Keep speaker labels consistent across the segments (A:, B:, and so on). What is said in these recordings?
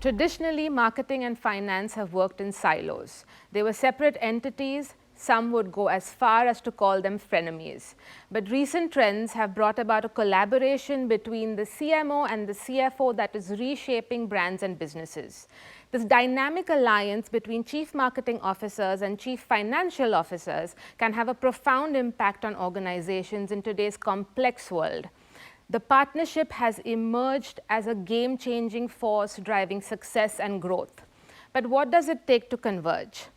A: Traditionally, marketing and finance have worked in silos. They were separate entities. Some would go as far as to call them frenemies. But recent trends have brought about a collaboration between the CMO and the CFO that is reshaping brands and businesses. This dynamic alliance between chief marketing officers and chief financial officers can have a profound impact on organizations in today's complex world. The partnership has emerged as a game-changing force driving success and growth. But what does it take to converge?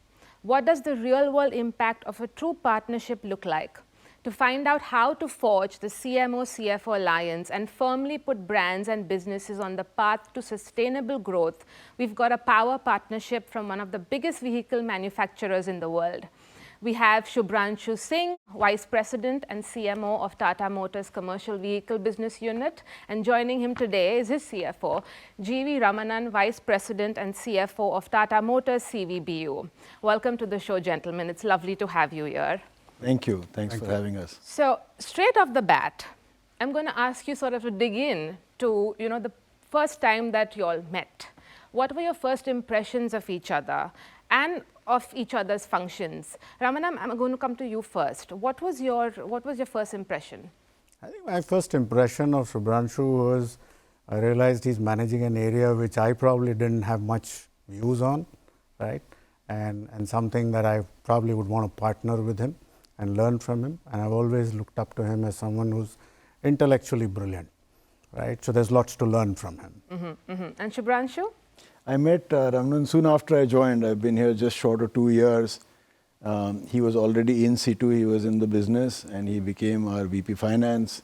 A: What does the real-world impact of a true partnership look like? To find out how to forge the CMO-CFO alliance and firmly put brands and businesses on the path to sustainable growth, we've got a power partnership from one of the biggest vehicle manufacturers in the world. We have Shubhranshu Singh, Vice President and CMO of Tata Motors Commercial Vehicle Business Unit, and joining him today is his CFO, Ramanan, Vice President and CFO of Tata Motors CVBU. Welcome to the show, gentlemen. It's lovely to have you here.
B: Thank you. Thanks for having us.
A: So, straight off the bat, I'm going to ask you sort of to dig in to, the first time that you all met. What were your first impressions of each other and of each other's functions? Ramanan, I'm going to come to you first. What was your first impression?
C: I think my first impression of Shubhranshu was I realized he's managing an area which I probably didn't have much views on, right? And something that I probably would want to partner with him and learn from him. And I've always looked up to him as someone who's intellectually brilliant, right? So there's lots to learn from him.
A: And Shubhranshu?
B: I met Ramanan soon after I joined. I've been here just short of 2 years. He was already in situ. He was in the business and he became our VP Finance.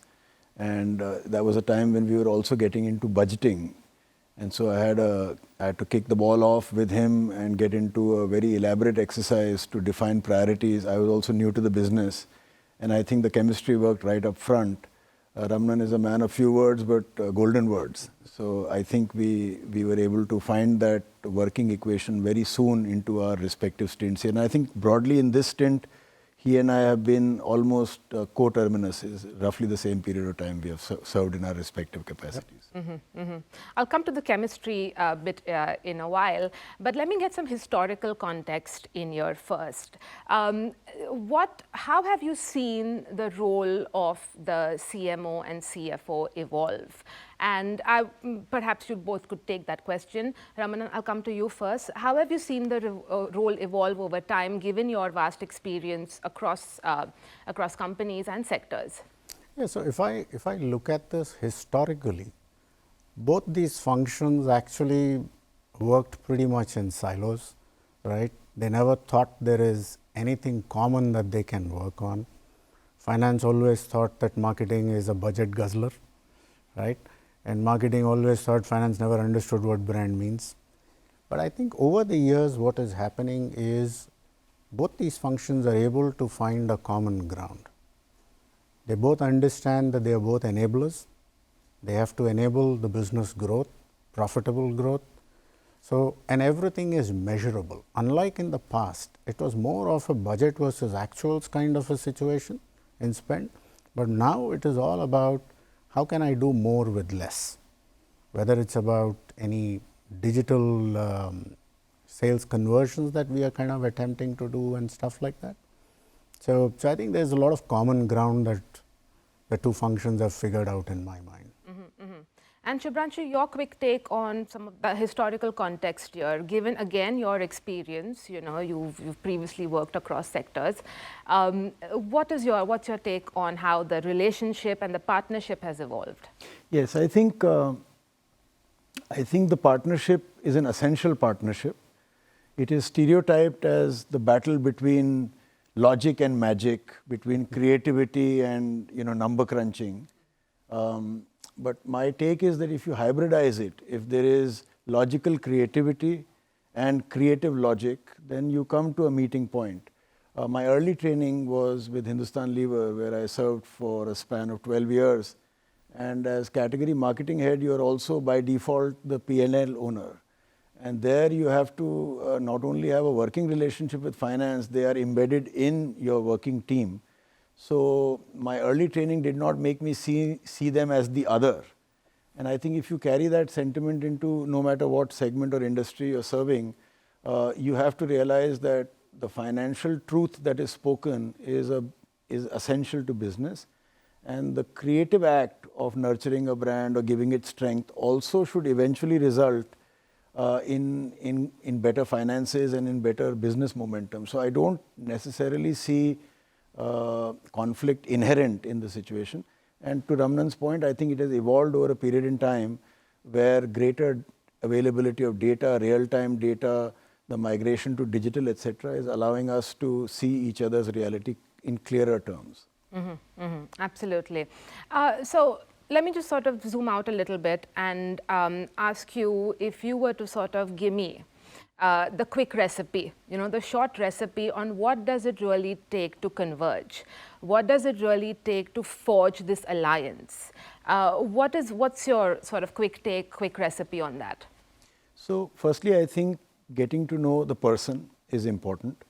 B: And that was a time when we were also getting into budgeting. And so I had to kick the ball off with him and get into a very elaborate exercise to define priorities. I was also new to the business. And I think the chemistry worked right up front. Ramanan is a man of few words, but golden words. So I think we were able to find that working equation very soon into our respective stints here. And I think broadly in this stint, he and I have been almost co-terminus, is roughly the same period of time we have served in our respective capacities.
A: I'll come to the chemistry bit in a while, but let me get some historical context in your first. How have you seen the role of the CMO and CFO evolve? And perhaps you both could take that question. Ramanan, I'll come to you first. How have you seen the role evolve over time, given your vast experience across companies and sectors?
C: Yeah, so if I look at this historically, both these functions actually worked pretty much in silos, right? They never thought there is anything common that they can work on. Finance always thought that marketing is a budget guzzler, right? And marketing always thought finance never understood what brand means. But I think over the years, what is happening is both these functions are able to find a common ground. They both understand that they are both enablers. They have to enable the business growth, profitable growth. So, and everything is measurable. Unlike in the past, it was more of a budget versus actuals kind of a situation in spend. But now it is all about how can I do more with less? Whether it's about any digital sales conversions that we are kind of attempting to do and stuff like that. So I think there's a lot of common ground that the two functions have figured out in my mind.
A: And Shubhranshu, your quick take on some of the historical context here, given again your experience, you've previously worked across sectors. What's your take on how the relationship and the partnership has evolved?
B: Yes, I think the partnership is an essential partnership. It is stereotyped as the battle between logic and magic, between creativity and number crunching. But my take is that if you hybridize it, if there is logical creativity and creative logic, then you come to a meeting point. My early training was with Hindustan Lever, where I served for a span of 12 years. And as category marketing head, you are also by default the P&L owner. And there you have to not only have a working relationship with finance, they are embedded in your working team. So my early training did not make me see them as the other. And I think if you carry that sentiment into no matter what segment or industry you're serving, you have to realize that the financial truth that is spoken is essential to business. And the creative act of nurturing a brand or giving it strength also should eventually result in better finances and in better business momentum. So I don't necessarily see conflict inherent in the situation. And to Ramanan's point, I think it has evolved over a period in time where greater availability of data, real-time data, the migration to digital, etc., is allowing us to see each other's reality in clearer terms.
A: Absolutely. So let me just sort of zoom out a little bit and ask you if you were to sort of give me the quick recipe, the short recipe on what does it really take to converge? What does it really take to forge this alliance? What's your sort of quick recipe on that?
B: So firstly, I think getting to know the person is important.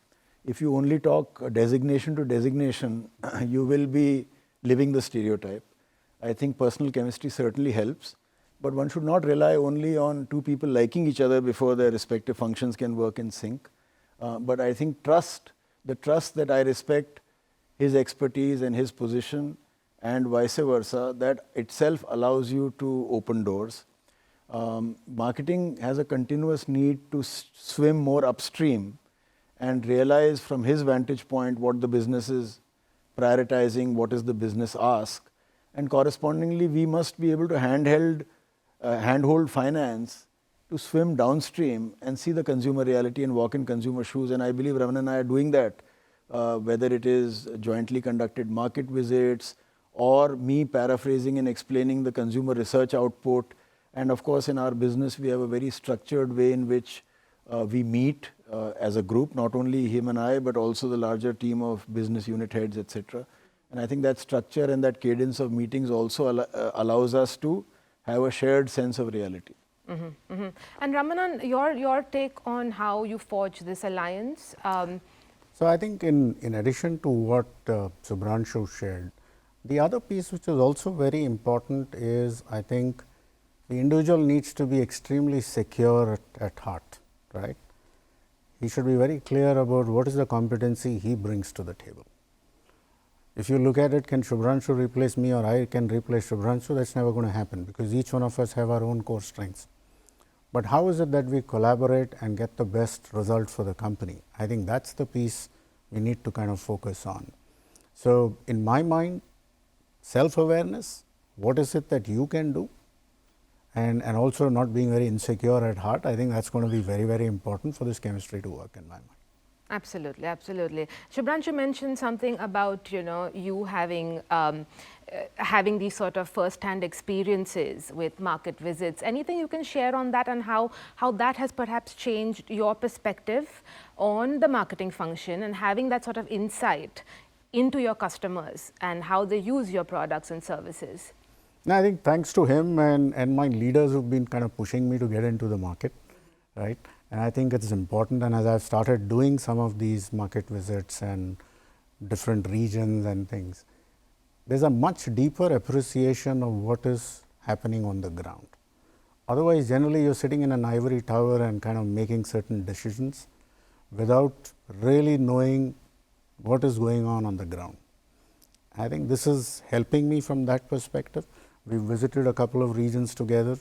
B: If you only talk designation to designation, you will be living the stereotype. I think personal chemistry certainly helps, but one should not rely only on two people liking each other before their respective functions can work in sync. But I think the trust that I respect his expertise and his position and vice versa, that itself allows you to open doors. Marketing has a continuous need to swim more upstream and realize from his vantage point what the business is prioritizing, what is the business ask. And correspondingly, we must be able to handhold finance to swim downstream and see the consumer reality and walk in consumer shoes. And I believe Ramanan and I are doing that, whether it is jointly conducted market visits or me paraphrasing and explaining the consumer research output. And of course, in our business, we have a very structured way in which we meet as a group, not only him and I, but also the larger team of business unit heads, etc. And I think that structure and that cadence of meetings also allows us to have a shared sense of reality.
A: And Ramanan, your take on how you forge this alliance?
C: So I think in addition to what Shubhranshu shared, the other piece which is also very important is, I think, the individual needs to be extremely secure at heart, right? He should be very clear about what is the competency he brings to the table. If you look at it, can Shubhranshu replace me or I can replace Shubhranshu? That's never going to happen, because each one of us have our own core strengths. But how is it that we collaborate and get the best result for the company? I think that's the piece we need to kind of focus on. So in my mind, self-awareness, what is it that you can do? And also not being very insecure at heart, I think that's going to be very, very important for this chemistry to work in my mind.
A: Absolutely, absolutely. Shubhranshu mentioned something about, you having having these sort of first-hand experiences with market visits. Anything you can share on that and how that has perhaps changed your perspective on the marketing function and having that sort of insight into your customers and how they use your products and services?
C: I think thanks to him and my leaders who've been kind of pushing me to get into the market, right? And I think it's important, and as I've started doing some of these market visits and different regions and things, there's a much deeper appreciation of what is happening on the ground. Otherwise, generally you're sitting in an ivory tower and kind of making certain decisions without really knowing what is going on the ground. I think this is helping me from that perspective. We visited a couple of regions together.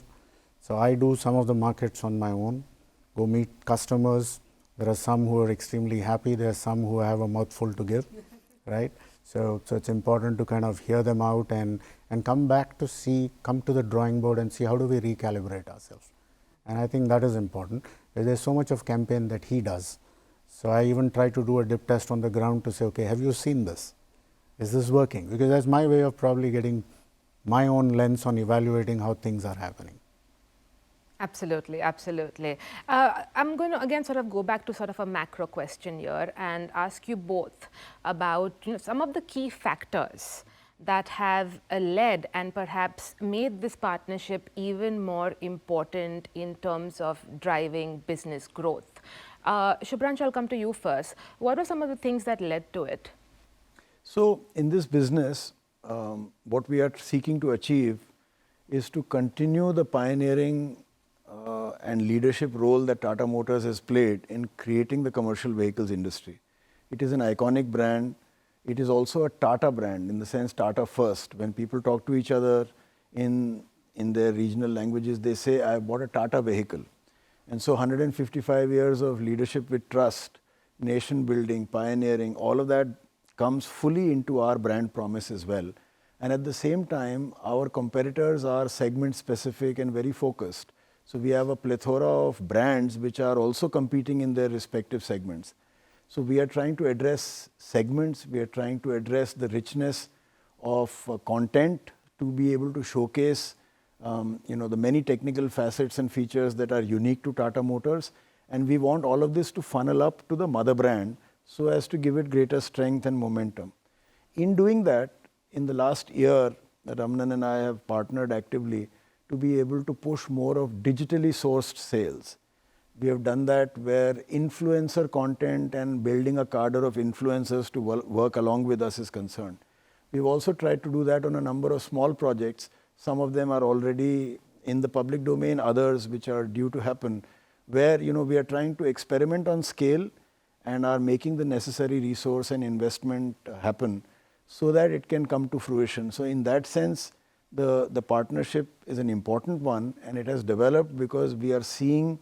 C: So I do some of the markets on my own, go meet customers. There are some who are extremely happy. There are some who have a mouthful to give, right? So it's important to kind of hear them out and come back to come to the drawing board and see how do we recalibrate ourselves. And I think that is important. There's so much of campaign that he does. So I even try to do a dip test on the ground to say, okay, have you seen this? Is this working? Because that's my way of probably getting my own lens on evaluating how things are happening.
A: Absolutely, absolutely. I'm going to again sort of go back to sort of a macro question here and ask you both about some of the key factors that have led and perhaps made this partnership even more important in terms of driving business growth. Shubhranshu, I'll come to you first. What are some of the things that led to it?
B: So in this business, what we are seeking to achieve is to continue the pioneering and leadership role that Tata Motors has played in creating the commercial vehicles industry. It is an iconic brand. It is also a Tata brand in the sense Tata first. When people talk to each other in their regional languages, they say, I bought a Tata vehicle. And so 155 years of leadership with trust, nation building, pioneering, all of that comes fully into our brand promise as well. And at the same time, our competitors are segment specific and very focused. So we have a plethora of brands which are also competing in their respective segments. So we are trying to address segments, we are trying to address the richness of content to be able to showcase the many technical facets and features that are unique to Tata Motors. And we want all of this to funnel up to the mother brand so as to give it greater strength and momentum. In doing that, in the last year, Ramanan and I have partnered actively to be able to push more of digitally sourced sales. We have done that where influencer content and building a cadre of influencers to work along with us is concerned. We've also tried to do that on a number of small projects. Some of them are already in the public domain, others which are due to happen, where we are trying to experiment on scale and are making the necessary resource and investment happen so that it can come to fruition. So in that sense, the partnership is an important one, and it has developed because we are seeing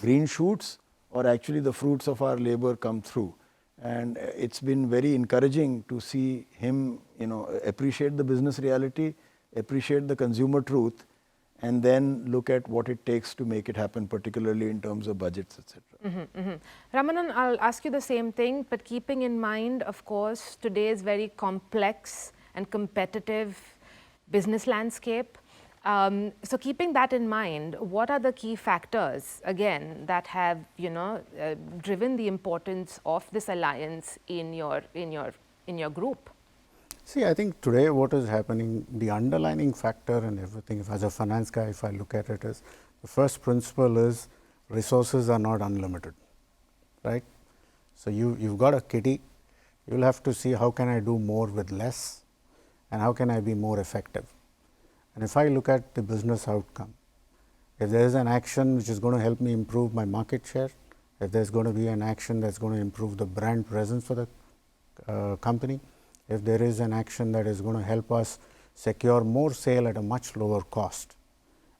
B: green shoots or actually the fruits of our labor come through. And it's been very encouraging to see him appreciate the business reality, appreciate the consumer truth, and then look at what it takes to make it happen, particularly in terms of budgets, etc.
A: Ramanan, I'll ask you the same thing, but keeping in mind, of course, today's very complex and competitive business landscape. So keeping that in mind, what are the key factors, again, that have driven the importance of this alliance in your group?
C: See, I think today what is happening, the underlying factor and everything, if as a finance guy, if I look at it, is the first principle is resources are not unlimited, right? So you've got a kitty, you'll have to see how can I do more with less and how can I be more effective. And if I look at the business outcome, if there is an action which is going to help me improve my market share, if there's going to be an action that's going to improve the brand presence for the company, if there is an action that is going to help us secure more sale at a much lower cost,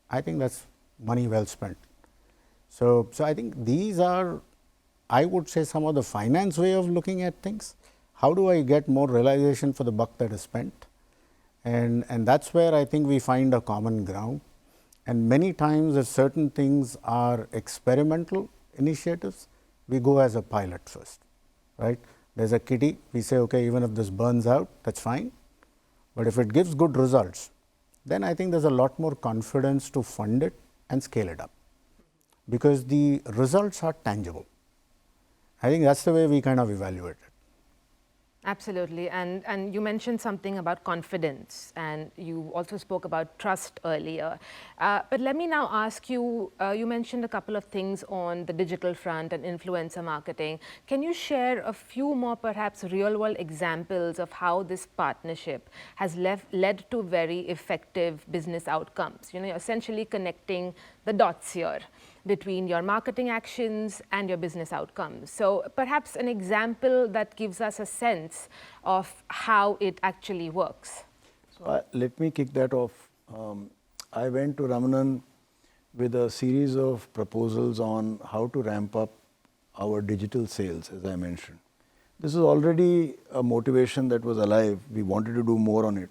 C: I think that's money well spent. So I think these are, I would say, some of the finance way of looking at things. How do I get more realization for the buck that is spent? And that's where I think we find a common ground. And many times if certain things are experimental initiatives, we go as a pilot first, right? There's a kitty, we say, okay, even if this burns out, that's fine. But if it gives good results, then I think there's a lot more confidence to fund it and scale it up, because the results are tangible. I think that's the way we kind of evaluate it.
A: Absolutely. And you mentioned something about confidence, and you also spoke about trust earlier. But let me now ask you, you mentioned a couple of things on the digital front and influencer marketing. Can you share a few more perhaps real-world examples of how this partnership has led to very effective business outcomes? You're essentially connecting the dots here between your marketing actions and your business outcomes. So perhaps an example that gives us a sense of how it actually works.
B: So let me kick that off. I went to Ramanan with a series of proposals on how to ramp up our digital sales, as I mentioned. This is already a motivation that was alive. We wanted to do more on it.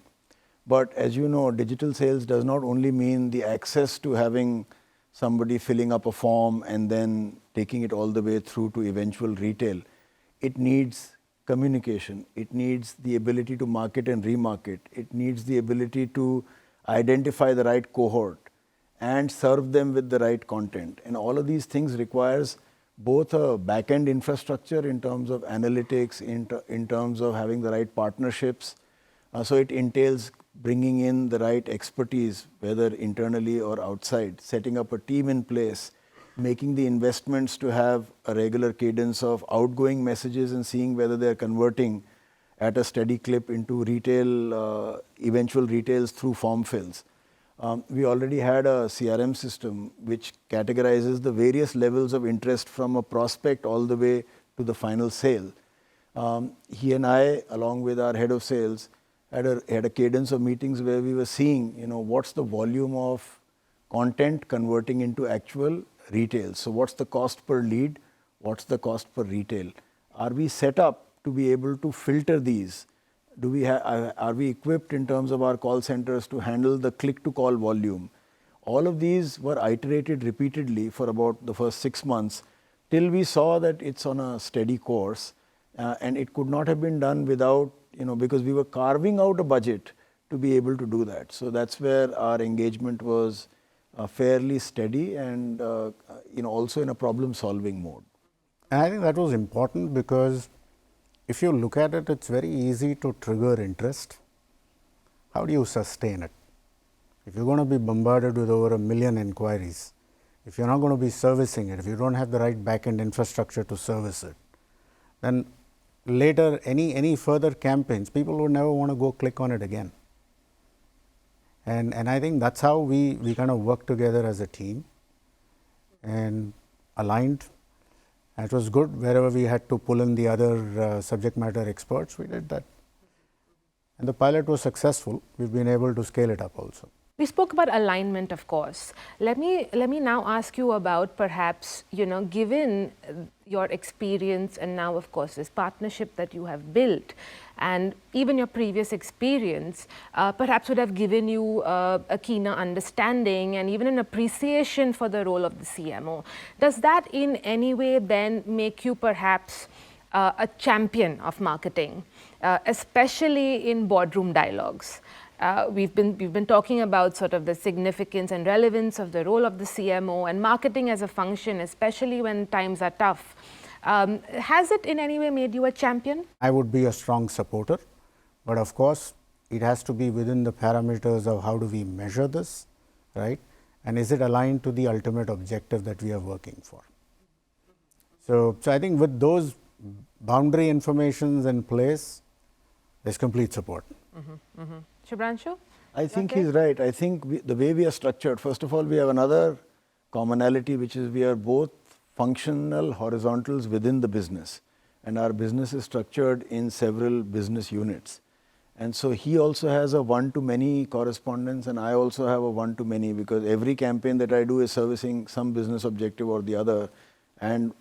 B: But as you know, digital sales does not only mean the access to having somebody filling up a form and then taking it all the way through to eventual retail. It needs communication. It needs the ability to market and remarket. It needs the ability to identify the right cohort and serve them with the right content. And all of these things requires both a back-end infrastructure in terms of analytics, in terms of having the right partnerships. So it entails bringing in the right expertise, whether internally or outside, setting up a team in place, making the investments to have a regular cadence of outgoing messages and seeing whether they're converting at a steady clip into retail, eventual retails through form fills. We already had a CRM system which categorizes the various levels of interest from a prospect all the way to the final sale. He and I, along with our head of sales, had a cadence of meetings where we were seeing, what's the volume of content converting into actual retail. So what's the cost per lead? What's the cost per retail? Are we set up to be able to filter these? Are we equipped in terms of our call centers to handle the click-to-call volume? All of these were iterated repeatedly for about the first 6 months till we saw that it's on a steady course, and it could not have been done without, because we were carving out a budget to be able to do that. So that's where our engagement was fairly steady and also in a problem-solving mode.
C: And I think that was important because if you look at it, it's very easy to trigger interest. How do you sustain it? If you're going to be bombarded with over 1 million inquiries, if you're not going to be servicing it, if you don't have the right back-end infrastructure to service it, then later any further campaigns, people would never want to go click on it again. And I think that's how we kind of work together as a team and aligned. And it was good. Wherever we had to pull in the other subject matter experts, we did that. And the pilot was successful. We've been able to scale it up also.
A: We spoke about alignment, of course. Let me now ask you about perhaps, given your experience and now, of course, this partnership that you have built, and even your previous experience, perhaps would have given you a keener understanding and even an appreciation for the role of the CMO. Does that in any way then make you perhaps a champion of marketing, especially in boardroom dialogues? We've been talking about sort of the significance and relevance of the role of the CMO and marketing as a function, especially when times are tough. Has it in any way made you a champion?
C: I would be a strong supporter, but of course, it has to be within the parameters of how do we measure this, right? And is it aligned to the ultimate objective that we are working for? So I think with those boundary informations in place, there's complete support.
A: Shubhranshu?
B: I think he's right. I think the way we are structured, first of all, we have another commonality, which is we are both functional horizontals within the business, and our business is structured in several business units. And so he also has a one-to-many correspondence, and I also have a one-to-many, because every campaign that I do is servicing some business objective or the other, and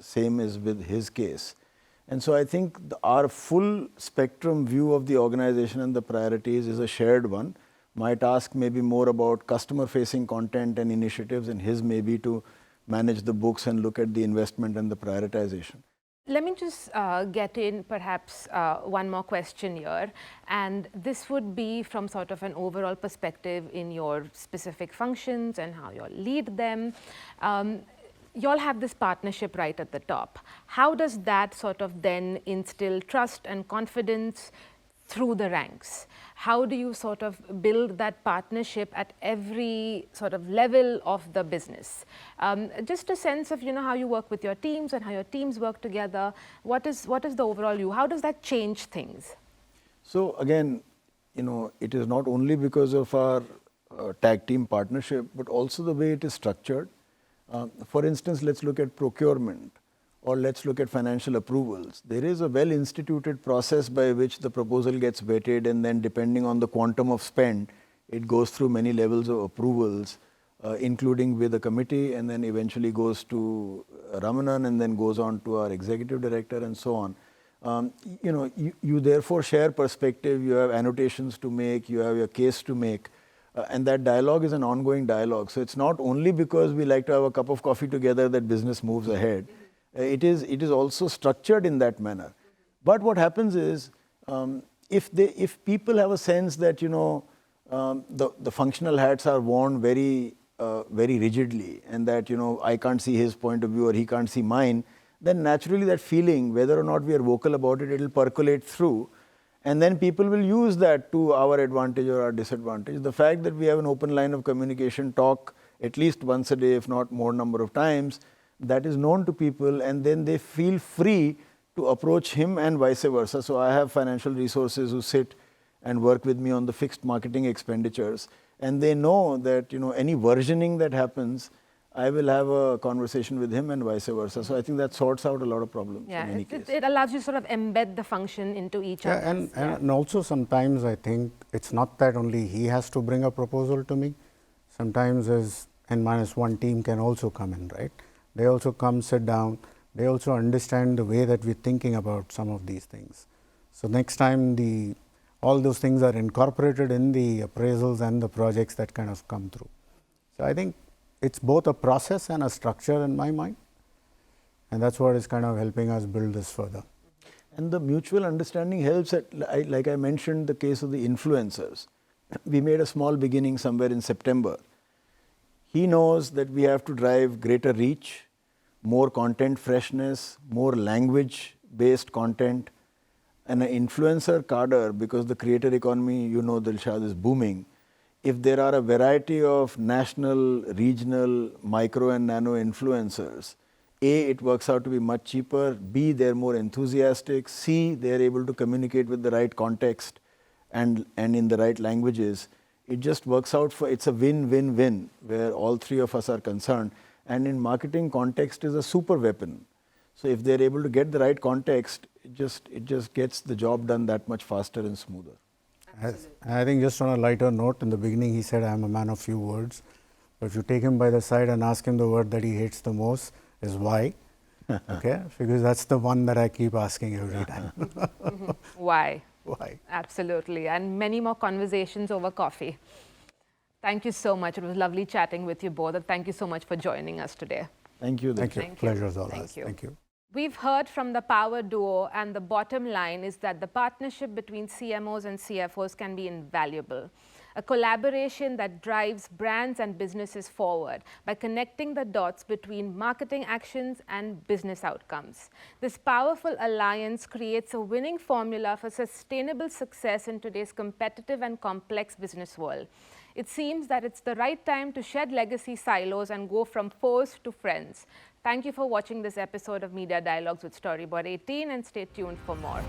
B: same is with his case. And so I think our full spectrum view of the organization and the priorities is a shared one. My task may be more about customer-facing content and initiatives, and his may be to manage the books and look at the investment and the prioritization.
A: Let me just get in perhaps one more question here, and this would be from sort of an overall perspective in your specific functions and how you all lead them. You all have this partnership right at the top. How does that sort of then instill trust and confidence through the ranks? How do you sort of build that partnership at every sort of level of the business? Just a sense of how you work with your teams and how your teams work together. What is the overall view? How does that change things?
B: So again, it is not only because of our tag team partnership, but also the way it is structured. For instance, let's look at procurement, or let's look at financial approvals. There is a well-instituted process by which the proposal gets vetted, and then depending on the quantum of spend, it goes through many levels of approvals, including with a committee, and then eventually goes to Ramanan, and then goes on to our executive director, and so on. You therefore share perspective, you have annotations to make, you have your case to make. And that dialogue is an ongoing dialogue. So it's not only because we like to have a cup of coffee together that business moves ahead. It is also structured in that manner. But what happens is, if people have a sense that the functional hats are worn very rigidly, and that I can't see his point of view or he can't see mine, then naturally that feeling, whether or not we are vocal about it, it will percolate through. And then people will use that to our advantage or our disadvantage. The fact that we have an open line of communication, talk at least once a day, if not more number of times, that is known to people, and then they feel free to approach him and vice versa. So I have financial resources who sit and work with me on the fixed marketing expenditures. And they know that, any versioning that happens, I will have a conversation with him and vice versa. So I think that sorts out a lot of problems in any case.
A: It allows you to sort of embed the function into each other.
C: And also sometimes I think it's not that only he has to bring a proposal to me. Sometimes as N-1 team can also come in, right? They also come, sit down. They also understand the way that we're thinking about some of these things. So next time all those things are incorporated in the appraisals and the projects that kind of come through. So I think it's both a process and a structure in my mind, and that's what is kind of helping us build this further.
B: And the mutual understanding helps. Like I mentioned, the case of the influencers. We made a small beginning somewhere in September. He knows that we have to drive greater reach, more content freshness, more language-based content, and an influencer cadre, because the creator economy, Delshad, is booming. If there are a variety of national, regional, micro and nano influencers, A, it works out to be much cheaper, B, they're more enthusiastic, C, they're able to communicate with the right context and in the right languages. It just works out it's a win-win-win where all three of us are concerned. And in marketing, context is a super weapon. So if they're able to get the right context, it just gets the job done that much faster and smoother.
C: I think just on a lighter note, in the beginning he said, I'm a man of few words. But if you take him by the side and ask him the word that he hates the most is why. Okay? Because that's the one that I keep asking every time.
A: Why?
C: Why?
A: Absolutely. And many more conversations over coffee. Thank you so much. It was lovely chatting with you both. And thank you so much for joining us today.
B: Thank you.
C: Thank you.
A: Thank you.
C: Pleasure is all
A: Thank
C: ours.
A: you.
C: Thank you.
A: We've heard from the power duo, and the bottom line is that the partnership between CMOs and CFOs can be invaluable. A collaboration that drives brands and businesses forward by connecting the dots between marketing actions and business outcomes. This powerful alliance creates a winning formula for sustainable success in today's competitive and complex business world. It seems that it's the right time to shed legacy silos and go from foes to friends. Thank you for watching this episode of Media Dialogues with Storyboard 18, and stay tuned for more.